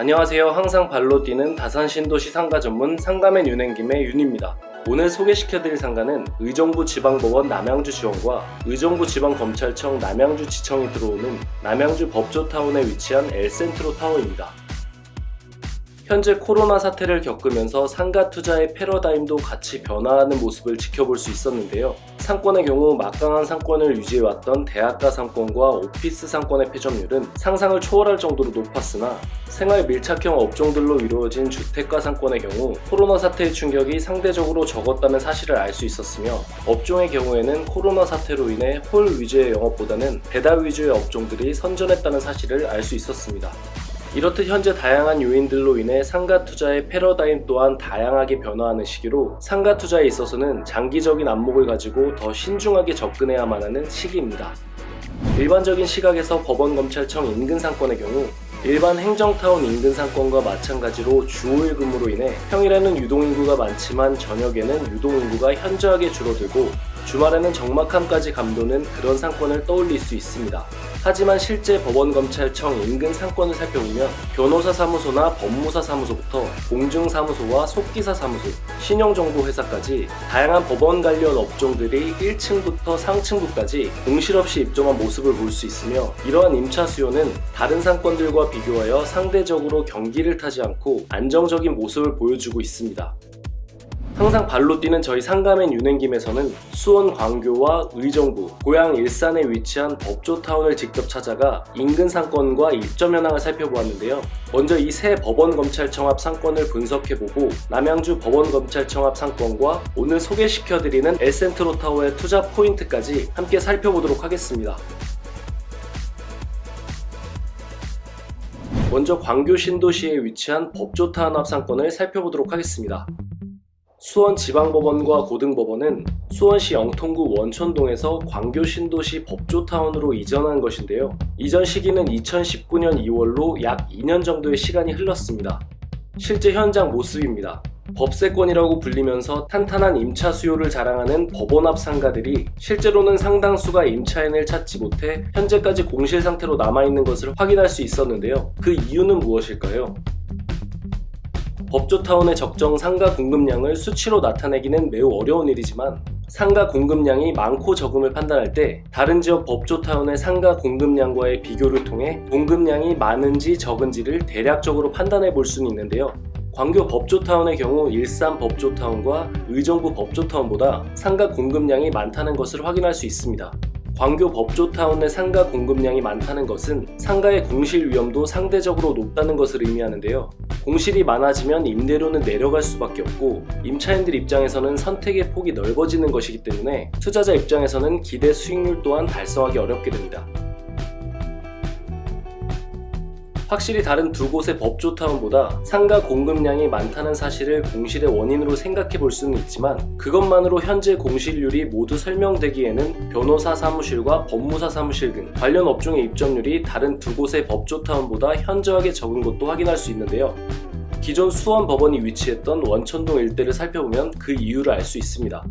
안녕하세요. 항상 발로 뛰는 다산 신도시 상가 전문 상가맨 윤행김의 윤입니다. 오늘 소개시켜드릴 상가는 의정부 지방법원 남양주 지원과 의정부 지방검찰청 남양주 지청이 들어오는 남양주 법조타운에 위치한 엘센트로 타워입니다. 현재 코로나 사태를 겪으면서 상가 투자의 패러다임도 같이 변화하는 모습을 지켜볼 수 있었는데요. 상권의 경우 막강한 상권을 유지해왔던 대학가 상권과 오피스 상권의 패점률은 상상을 초월할 정도로 높았으나 생활 밀착형 업종들로 이루어진 주택가 상권의 경우 코로나 사태의 충격이 상대적으로 적었다는 사실을 알 수 있었으며, 업종의 경우에는 코로나 사태로 인해 홀 위주의 영업보다는 배달 위주의 업종들이 선전했다는 사실을 알 수 있었습니다. 이렇듯 현재 다양한 요인들로 인해 상가 투자의 패러다임 또한 다양하게 변화하는 시기로 상가 투자에 있어서는 장기적인 안목을 가지고 더 신중하게 접근해야만 하는 시기입니다. 일반적인 시각에서 법원, 검찰청 인근 상권의 경우 일반 행정타운 인근 상권과 마찬가지로 주 5일 근무로 인해 평일에는 유동인구가 많지만 저녁에는 유동인구가 현저하게 줄어들고 주말에는 적막함까지 감도는 그런 상권을 떠올릴 수 있습니다. 하지만 실제 법원, 검찰청 인근 상권을 살펴보면 변호사 사무소나 법무사 사무소부터 공증사무소와 속기사 사무소, 신용정보회사까지 다양한 법원 관련 업종들이 1층부터 상층부까지 공실 없이 입점한 모습을 볼 수 있으며, 이러한 임차 수요는 다른 상권들과 비교하여 상대적으로 경기를 타지 않고 안정적인 모습을 보여주고 있습니다. 항상 발로 뛰는 저희 상가맨 윤행김에서는 수원 광교와 의정부, 고향 일산에 위치한 법조타운을 직접 찾아가 인근 상권과 입점 현황을 살펴보았는데요. 먼저 이 세 법원 검찰청 앞 상권을 분석해보고 남양주 법원 검찰청 앞 상권과 오늘 소개시켜드리는 엘센트로 타워의 투자 포인트까지 함께 살펴보도록 하겠습니다. 먼저 광교 신도시에 위치한 법조타운 앞 상권을 살펴보도록 하겠습니다. 수원지방법원과 고등법원은 수원시 영통구 원촌동에서 광교 신도시 법조타운으로 이전한 것인데요. 이전 시기는 2019년 2월로 약 2년 정도의 시간이 흘렀습니다. 실제 현장 모습입니다. 법세권이라고 불리면서 탄탄한 임차 수요를 자랑하는 법원 앞 상가들이 실제로는 상당수가 임차인을 찾지 못해 현재까지 공실 상태로 남아있는 것을 확인할 수 있었는데요. 그 이유는 무엇일까요? 법조타운의 적정 상가 공급량을 수치로 나타내기는 매우 어려운 일이지만, 상가 공급량이 많고 적음을 판단할 때 다른 지역 법조타운의 상가 공급량과의 비교를 통해 공급량이 많은지 적은지를 대략적으로 판단해 볼 수는 있는데요. 광교 법조타운의 경우 일산 법조타운과 의정부 법조타운보다 상가 공급량이 많다는 것을 확인할 수 있습니다. 광교 법조타운 내 상가 공급량이 많다는 것은 상가의 공실 위험도 상대적으로 높다는 것을 의미하는데요. 공실이 많아지면 임대료는 내려갈 수밖에 없고, 임차인들 입장에서는 선택의 폭이 넓어지는 것이기 때문에 투자자 입장에서는 기대 수익률 또한 달성하기 어렵게 됩니다. 확실히 다른 두 곳의 법조타운보다 상가 공급량이 많다는 사실을 공실의 원인으로 생각해 볼 수는 있지만, 그것만으로 현재 공실률이 모두 설명되기에는 변호사 사무실과 법무사 사무실 등 관련 업종의 입점률이 다른 두 곳의 법조타운보다 현저하게 적은 것도 확인할 수 있는데요. 기존 수원법원이 위치했던 원촌동 일대를 살펴보면 그 이유를 알 수 있습니다.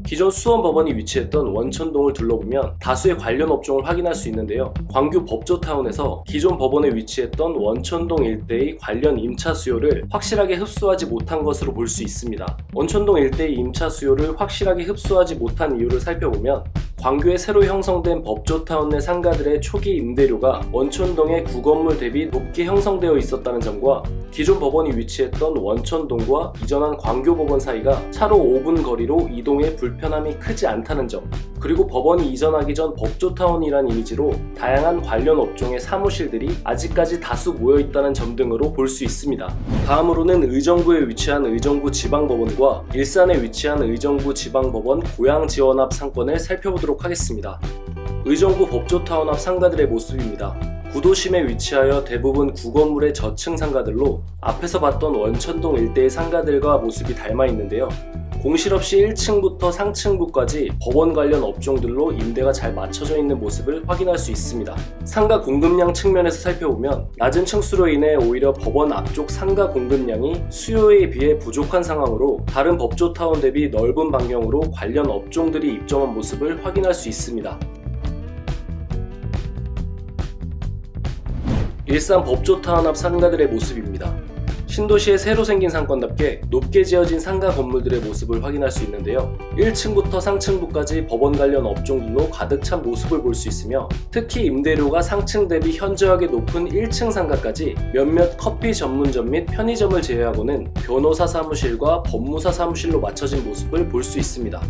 기존 수원법원이 위치했던 원촌동을 둘러보면 다수의 관련 업종을 확인할 수 있는데요. 광교 법조타운에서 기존 법원에 위치했던 원촌동 일대의 관련 임차 수요를 확실하게 흡수하지 못한 것으로 볼 수 있습니다. 원촌동 일대의 임차 수요를 확실하게 흡수하지 못한 이유를 살펴보면, 광교에 새로 형성된 법조타운 내 상가들의 초기 임대료가 원촌동의 구건물 대비 높게 형성되어 있었다는 점과, 기존 법원이 위치했던 원촌동과 이전한 광교법원 사이가 차로 5분 거리로 이동에 불편함이 크지 않다는 점, 그리고 법원이 이전하기 전 법조타운이란 이미지로 다양한 관련 업종의 사무실들이 아직까지 다수 모여있다는 점 등으로 볼 수 있습니다. 다음으로는 의정부에 위치한 의정부 지방법원과 일산에 위치한 의정부 지방법원 고양지원 앞 상권을 살펴보도록 하겠습니다. 의정부 법조타운 앞 상가들의 모습입니다. 구도심에 위치하여 대부분 구건물의 저층 상가들로 앞에서 봤던 원촌동 일대의 상가들과 모습이 닮아 있는데요. 공실 없이 1층부터 상층부까지 법원 관련 업종들로 임대가 잘 맞춰져 있는 모습을 확인할 수 있습니다. 상가 공급량 측면에서 살펴보면 낮은 층수로 인해 오히려 법원 앞쪽 상가 공급량이 수요에 비해 부족한 상황으로 다른 법조타운 대비 넓은 반경으로 관련 업종들이 입점한 모습을 확인할 수 있습니다. 일산 법조타운 앞 상가들의 모습입니다. 신도시의 새로 생긴 상권답게 높게 지어진 상가 건물들의 모습을 확인할 수 있는데요. 1층부터 상층부까지 법원 관련 업종들로 가득 찬 모습을 볼 수 있으며, 특히 임대료가 상층 대비 현저하게 높은 1층 상가까지 몇몇 커피 전문점 및 편의점을 제외하고는 변호사 사무실과 법무사 사무실로 맞춰진 모습을 볼 수 있습니다.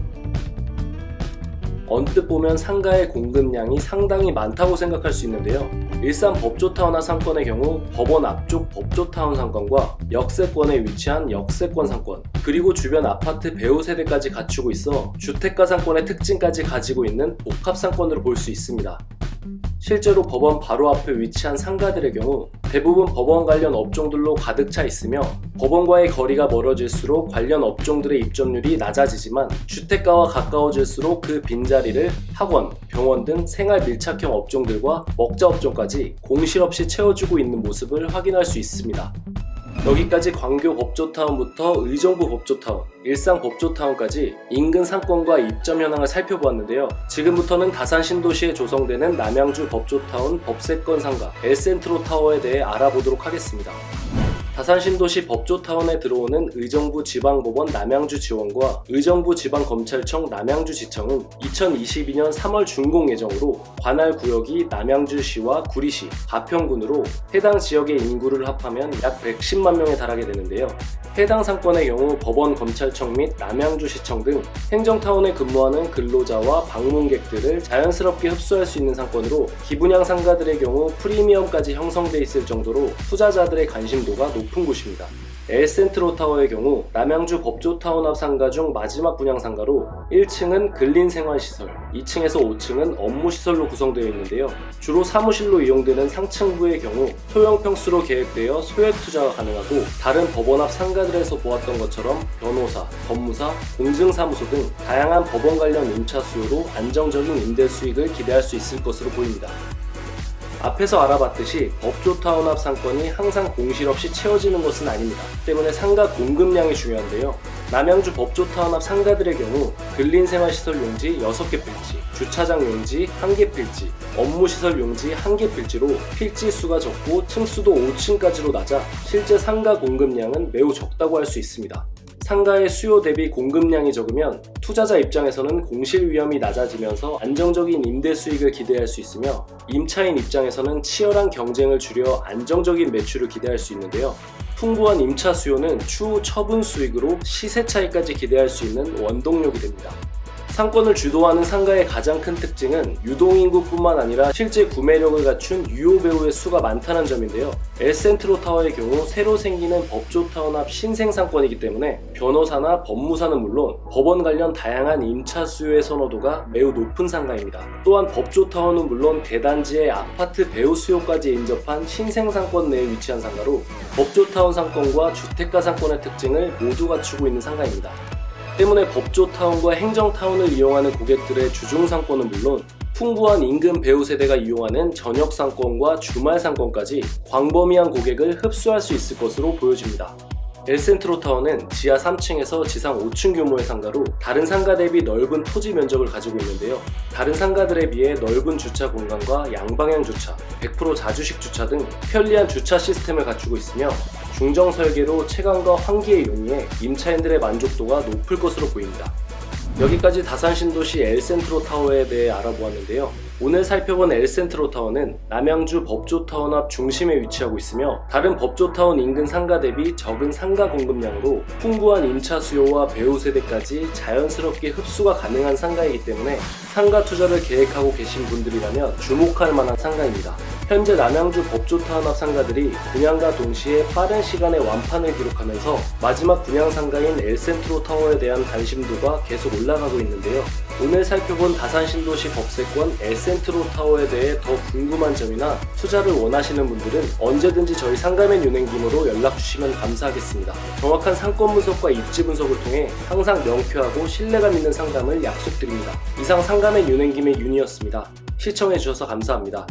언뜻 보면 상가의 공급량이 상당히 많다고 생각할 수 있는데요. 일산 법조타운 앞 상권의 경우 법원 앞쪽 법조타운 상권과 역세권에 위치한 역세권 상권, 그리고 주변 아파트 배우 세대까지 갖추고 있어 주택가 상권의 특징까지 가지고 있는 복합 상권으로 볼 수 있습니다. 실제로 법원 바로 앞에 위치한 상가들의 경우 대부분 법원 관련 업종들로 가득 차 있으며, 법원과의 거리가 멀어질수록 관련 업종들의 입점률이 낮아지지만 주택가와 가까워질수록 그 빈자리를 학원, 병원 등 생활 밀착형 업종들과 먹자 업종까지 공실 없이 채워주고 있는 모습을 확인할 수 있습니다. 여기까지 광교 법조타운부터 의정부 법조타운, 일산 법조타운까지 인근 상권과 입점 현황을 살펴보았는데요. 지금부터는 다산 신도시에 조성되는 남양주 법조타운 법세권 상가 엘센트로 타워에 대해 알아보도록 하겠습니다. 다산 신도시 법조타운에 들어오는 의정부 지방법원 남양주 지원과 의정부 지방검찰청 남양주지청은 2022년 3월 준공 예정으로 관할 구역이 남양주시와 구리시, 가평군으로 해당 지역의 인구를 합하면 약 110만 명에 달하게 되는데요. 해당 상권의 경우 법원, 검찰청 및 남양주시청 등 행정타운에 근무하는 근로자와 방문객들을 자연스럽게 흡수할 수 있는 상권으로, 기분양 상가들의 경우 프리미엄까지 형성돼 있을 정도로 투자자들의 관심도가 높은 곳입니다. 엘센트로 타워의 경우 남양주 법조타운 앞 상가 중 마지막 분양 상가로 1층은 근린생활시설, 2층에서 5층은 업무시설로 구성되어 있는데요. 주로 사무실로 이용되는 상층부의 경우 소형 평수로 계획되어 소액 투자가 가능하고, 다른 법원 앞 상가들에서 보았던 것처럼 변호사, 법무사, 공증사무소 등 다양한 법원 관련 임차 수요로 안정적인 임대 수익을 기대할 수 있을 것으로 보입니다. 앞에서 알아봤듯이 법조타운 앞 상권이 항상 공실 없이 채워지는 것은 아닙니다. 때문에 상가 공급량이 중요한데요. 남양주 법조타운 앞 상가들의 경우 근린생활시설 용지 6개 필지, 주차장 용지 1개 필지, 업무시설 용지 1개 필지로 필지 수가 적고 층수도 5층까지로 낮아 실제 상가 공급량은 매우 적다고 할 수 있습니다. 상가의 수요 대비 공급량이 적으면 투자자 입장에서는 공실 위험이 낮아지면서 안정적인 임대 수익을 기대할 수 있으며, 임차인 입장에서는 치열한 경쟁을 줄여 안정적인 매출을 기대할 수 있는데요. 풍부한 임차 수요는 추후 처분 수익으로 시세 차익까지 기대할 수 있는 원동력이 됩니다. 상권을 주도하는 상가의 가장 큰 특징은 유동인구뿐만 아니라 실제 구매력을 갖춘 유효 배우의 수가 많다는 점인데요. 엘센트로 타워의 경우 새로 생기는 법조타운 앞 신생상권이기 때문에 변호사나 법무사는 물론 법원 관련 다양한 임차 수요의 선호도가 매우 높은 상가입니다. 또한 법조타운은 물론 대단지의 아파트 배우 수요까지 인접한 신생상권 내에 위치한 상가로 법조타운 상권과 주택가 상권의 특징을 모두 갖추고 있는 상가입니다. 때문에 법조타운과 행정타운을 이용하는 고객들의 주중상권은 물론 풍부한 인근 배우 세대가 이용하는 저녁상권과 주말상권까지 광범위한 고객을 흡수할 수 있을 것으로 보여집니다. 엘센트로 타워는 지하 3층에서 지상 5층 규모의 상가로 다른 상가 대비 넓은 토지 면적을 가지고 있는데요. 다른 상가들에 비해 넓은 주차 공간과 양방향 주차, 100% 자주식 주차 등 편리한 주차 시스템을 갖추고 있으며, 중정 설계로 채광과 환기에 용이해 임차인들의 만족도가 높을 것으로 보입니다. 여기까지 다산 신도시 엘센트로 타워에 대해 알아보았는데요. 오늘 살펴본 엘센트로 타워는 남양주 법조타운 앞 중심에 위치하고 있으며, 다른 법조타운 인근 상가 대비 적은 상가 공급량으로 풍부한 임차 수요와 배우 세대까지 자연스럽게 흡수가 가능한 상가이기 때문에 상가 투자를 계획하고 계신 분들이라면 주목할 만한 상가입니다. 현재 남양주 법조타운 앞 상가들이 분양과 동시에 빠른 시간에 완판을 기록하면서 마지막 분양 상가인 엘센트로 타워에 대한 관심도가 계속 올라가고 있는데요. 오늘 살펴본 다산 신도시 법세권 엘센트로 타워에 대해 더 궁금한 점이나 투자를 원하시는 분들은 언제든지 저희 상가맨 윤행김으로 연락주시면 감사하겠습니다. 정확한 상권 분석과 입지 분석을 통해 항상 명쾌하고 신뢰감 있는 상담을 약속드립니다. 이상 상가맨 윤행김의 윤이었습니다. 시청해주셔서 감사합니다.